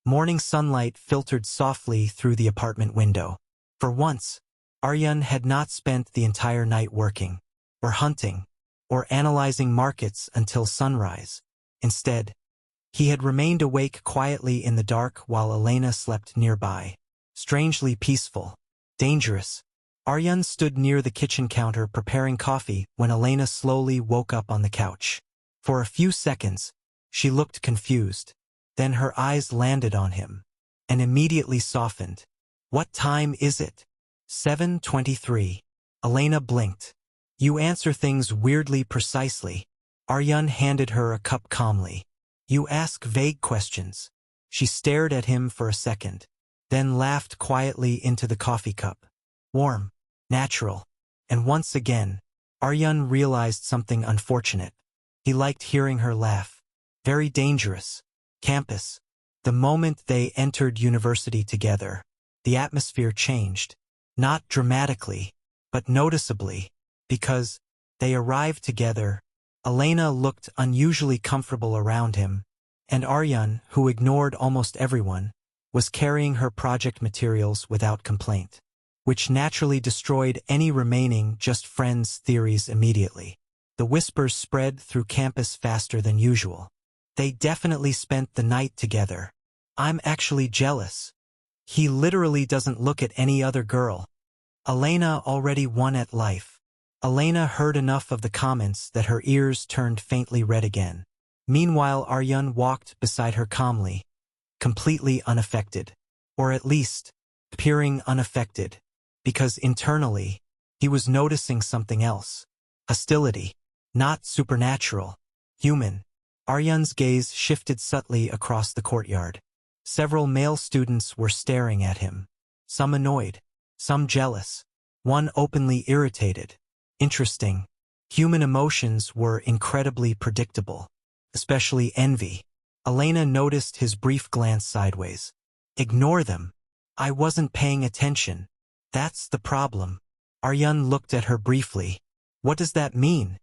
Morning sunlight filtered softly through the apartment window. For once, Aaryan had not spent the entire night working, or hunting, or analyzing markets until sunrise. Instead, he had remained awake quietly in the dark while Elena slept nearby. Strangely peaceful. Dangerous. Aaryan stood near the kitchen counter preparing coffee when Elena slowly woke up on the couch. For a few seconds, she looked confused. Then her eyes landed on him, and immediately softened. "What time is it?" 7:23. Elena blinked. "You answer things weirdly precisely." Aaryan handed her a cup calmly. "You ask vague questions." She stared at him for a second, then laughed quietly into the coffee cup. Warm, natural, and once again, Aaryan realized something unfortunate. He liked hearing her laugh. Very dangerous. Campus. The moment they entered university together, the atmosphere changed. Not dramatically, but noticeably, because they arrived together. Elena looked unusually comfortable around him, and Aaryan, who ignored almost everyone, was carrying her project materials without complaint, which naturally destroyed any remaining just friends theories immediately. The whispers spread through campus faster than usual. They definitely spent the night together. I'm actually jealous. He literally doesn't look at any other girl. Elena already won at life. Elena heard enough of the comments that her ears turned faintly red again. Meanwhile, Aaryan walked beside her calmly, completely unaffected. Or at least, appearing unaffected. Because internally, he was noticing something else. Hostility. Not supernatural. Human. Aaryan's gaze shifted subtly across the courtyard. Several male students were staring at him. Some annoyed. Some jealous. One openly irritated. Interesting. Human emotions were incredibly predictable. Especially envy. Elena noticed his brief glance sideways. Ignore them. I wasn't paying attention. That's the problem. Aaryan looked at her briefly. What does that mean?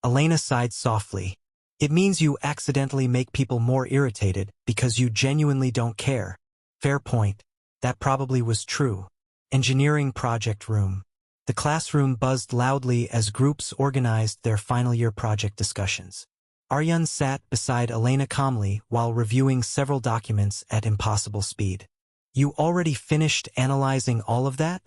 Elena sighed softly. It means you accidentally make people more irritated because you genuinely don't care. Fair point. That probably was true. Engineering project room. The classroom buzzed loudly as groups organized their final year project discussions. Aaryan sat beside Elena calmly while reviewing several documents at impossible speed. You already finished analyzing all of that?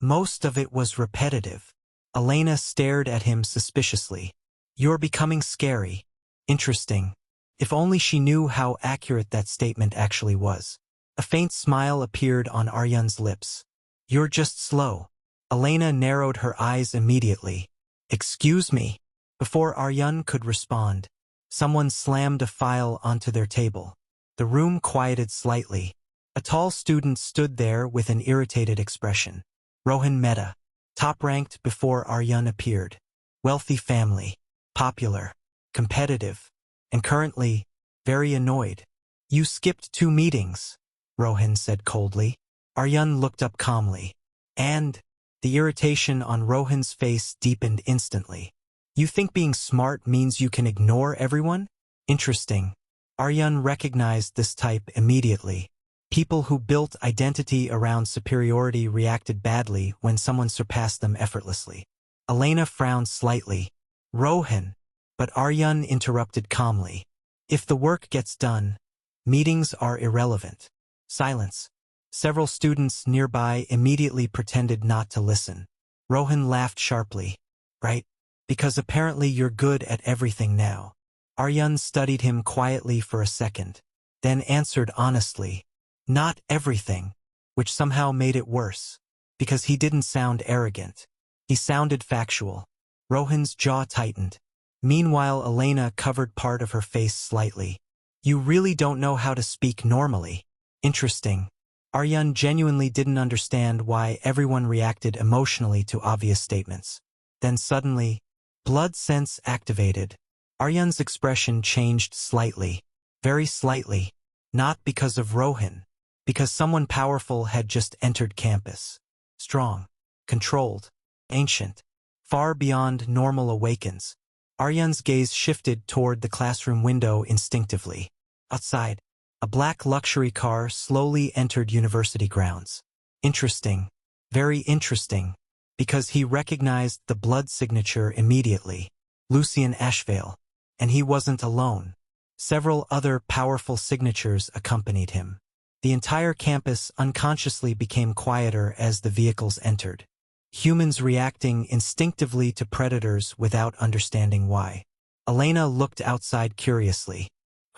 Most of it was repetitive. Elena stared at him suspiciously. You're becoming scary. Interesting. If only she knew how accurate that statement actually was. A faint smile appeared on Aaryan's lips. You're just slow. Elena narrowed her eyes immediately. Excuse me. Before Aaryan could respond, someone slammed a file onto their table. The room quieted slightly. A tall student stood there with an irritated expression. Rohan Mehta. Top-ranked before Aaryan appeared. Wealthy family. Popular. Competitive. And currently, very annoyed. You skipped 2 meetings, Rohan said coldly. Aaryan looked up calmly. And the irritation on Rohan's face deepened instantly. You think being smart means you can ignore everyone? Interesting. Aaryan recognized this type immediately. People who built identity around superiority reacted badly when someone surpassed them effortlessly. Elena frowned slightly. Rohan. But Aaryan interrupted calmly. If the work gets done, meetings are irrelevant. Silence. Several students nearby immediately pretended not to listen. Rohan laughed sharply. Right? Because apparently you're good at everything now. Aaryan studied him quietly for a second, then answered honestly. Not everything, which somehow made it worse. Because he didn't sound arrogant. He sounded factual. Rohan's jaw tightened. Meanwhile, Elena covered part of her face slightly. You really don't know how to speak normally. Interesting. Aaryan genuinely didn't understand why everyone reacted emotionally to obvious statements. Then suddenly, blood sense activated. Aaryan's expression changed slightly. Very slightly. Not because of Rohan. Because someone powerful had just entered campus. Strong. Controlled. Ancient. Far beyond normal awakens. Aaryan's gaze shifted toward the classroom window instinctively. Outside, A black luxury car slowly entered university grounds. Interesting, very interesting, because he recognized the blood signature immediately. Lucien Ashvale. And he wasn't alone. Several other powerful signatures accompanied him. The entire campus unconsciously became quieter as the vehicles entered. Humans reacting instinctively to predators without understanding why. Elena looked outside curiously.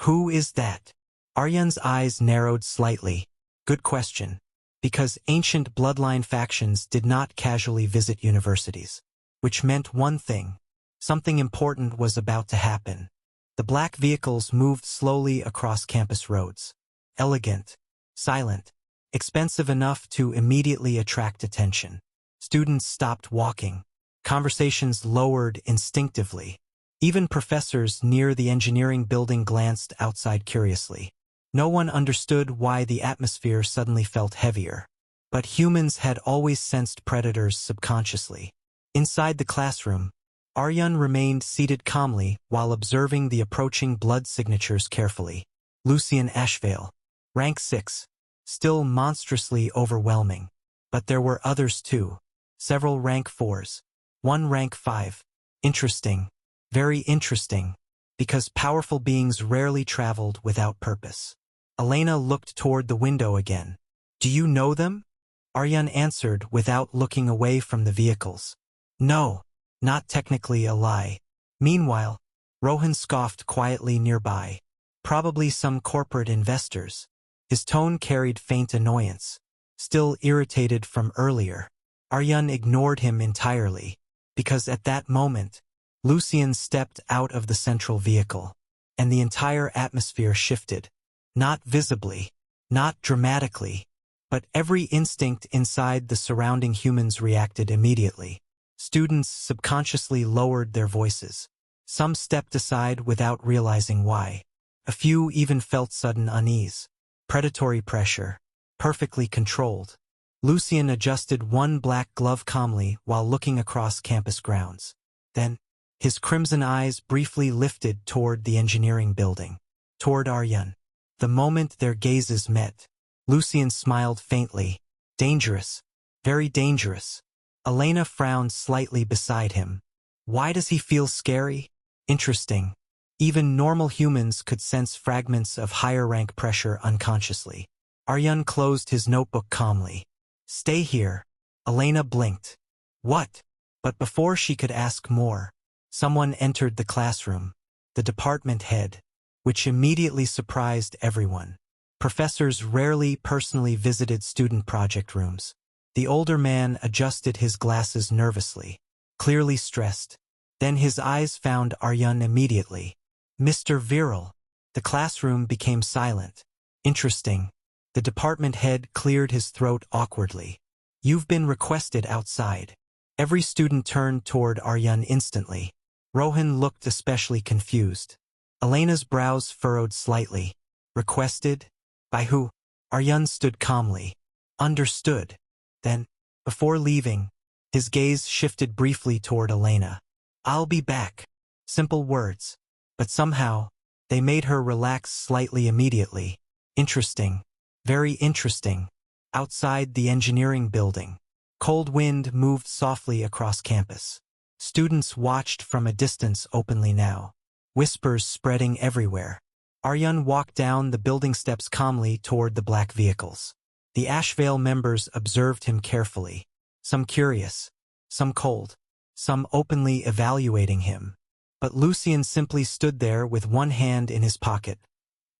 Who is that? Aaryan's eyes narrowed slightly. Good question. Because ancient bloodline factions did not casually visit universities. Which meant one thing. Something important was about to happen. The black vehicles moved slowly across campus roads. Elegant, silent, expensive enough to immediately attract attention. Students stopped walking. Conversations lowered instinctively. Even professors near the engineering building glanced outside curiously. No one understood why the atmosphere suddenly felt heavier. But humans had always sensed predators subconsciously. Inside the classroom, Aaryan remained seated calmly while observing the approaching blood signatures carefully. Lucien Ashvale. Rank 6. Still monstrously overwhelming. But there were others too. Several rank 4s. One rank 5. Interesting. Very interesting. Because powerful beings rarely traveled without purpose. Elena looked toward the window again. Do you know them? Aaryan answered without looking away from the vehicles. No. Not technically a lie. Meanwhile, Rohan scoffed quietly nearby. Probably some corporate investors. His tone carried faint annoyance. Still irritated from earlier. Aaryan ignored him entirely. Because at that moment, Lucien stepped out of the central vehicle. And the entire atmosphere shifted. Not visibly. Not dramatically. But every instinct inside the surrounding humans reacted immediately. Students subconsciously lowered their voices. Some stepped aside without realizing why. A few even felt sudden unease. Predatory pressure. Perfectly controlled. Lucien adjusted one black glove calmly while looking across campus grounds. Then, his crimson eyes briefly lifted toward the engineering building. Toward Aaryan. The moment their gazes met, Lucien smiled faintly. Dangerous. Very dangerous. Elena frowned slightly beside him. Why does he feel scary? Interesting. Even normal humans could sense fragments of higher-rank pressure unconsciously. Aaryan closed his notebook calmly. Stay here. Elena blinked. What? But before she could ask more, someone entered the classroom. The department head, which immediately surprised everyone. Professors rarely personally visited student project rooms. The older man adjusted his glasses nervously, clearly stressed. Then his eyes found Aaryan immediately. Mr. Virel. The classroom became silent. Interesting. The department head cleared his throat awkwardly. You've been requested outside. Every student turned toward Aaryan instantly. Rohan looked especially confused. Elena's brows furrowed slightly. Requested? By who? Aaryan stood calmly. Understood. Then, before leaving, his gaze shifted briefly toward Elena. I'll be back. Simple words. But somehow, they made her relax slightly immediately. Interesting. Very interesting. Outside the engineering building, cold wind moved softly across campus. Students watched from a distance openly now. Whispers spreading everywhere. Aaryan walked down the building steps calmly toward the black vehicles. The Ashvale members observed him carefully. Some curious, some cold, some openly evaluating him. But Lucien simply stood there with one hand in his pocket,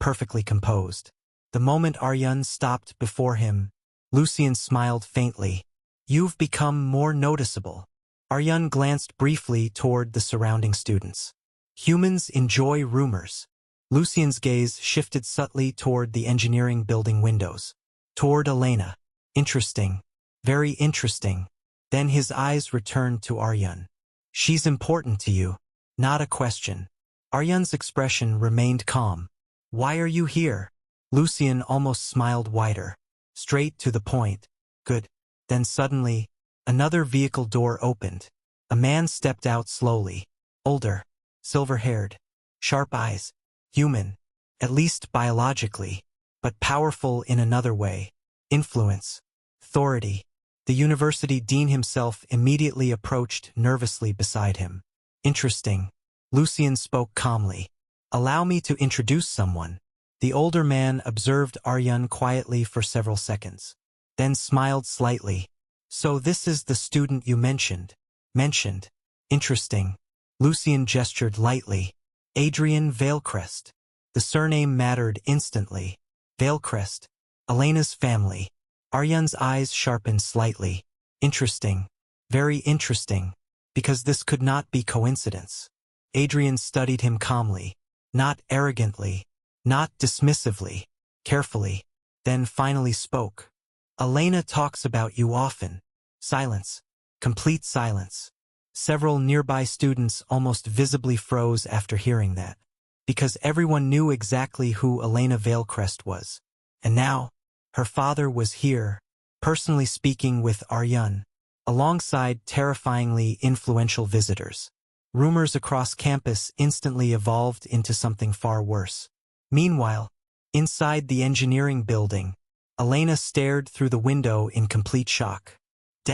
perfectly composed. The moment Aaryan stopped before him, Lucien smiled faintly. You've become more noticeable. Aaryan glanced briefly toward the surrounding students. Humans enjoy rumors. Lucien's gaze shifted subtly toward the engineering building windows. Toward Elena. Interesting. Very interesting. Then his eyes returned to Aaryan. She's important to you. Not a question. Aaryan's expression remained calm. Why are you here? Lucien almost smiled wider. Straight to the point. Good. Then suddenly, another vehicle door opened. A man stepped out slowly. Older. Silver-haired. Sharp eyes. Human. At least biologically. but powerful in another way. Influence. Authority. The university dean himself immediately approached nervously beside him. Interesting. Lucien spoke calmly. Allow me to introduce someone. The older man observed Aaryan quietly for several seconds, then smiled slightly. So this is the student you mentioned. Interesting. Lucien gestured lightly. Aaryan Virel. The surname mattered instantly. Virel. Elena's family. Aaryan's eyes sharpened slightly. Interesting. Very interesting. Because this could not be coincidence. Aaryan studied him calmly. Not arrogantly. Not dismissively. Carefully. Then finally spoke. Elena talks about you often. Silence. Complete silence. Several nearby students almost visibly froze after hearing that, because everyone knew exactly who Elena Virel was. And now, her father was here, personally speaking with Aaryan, alongside terrifyingly influential visitors. Rumors across campus instantly evolved into something far worse. Meanwhile, inside the engineering building, Elena stared through the window in complete shock.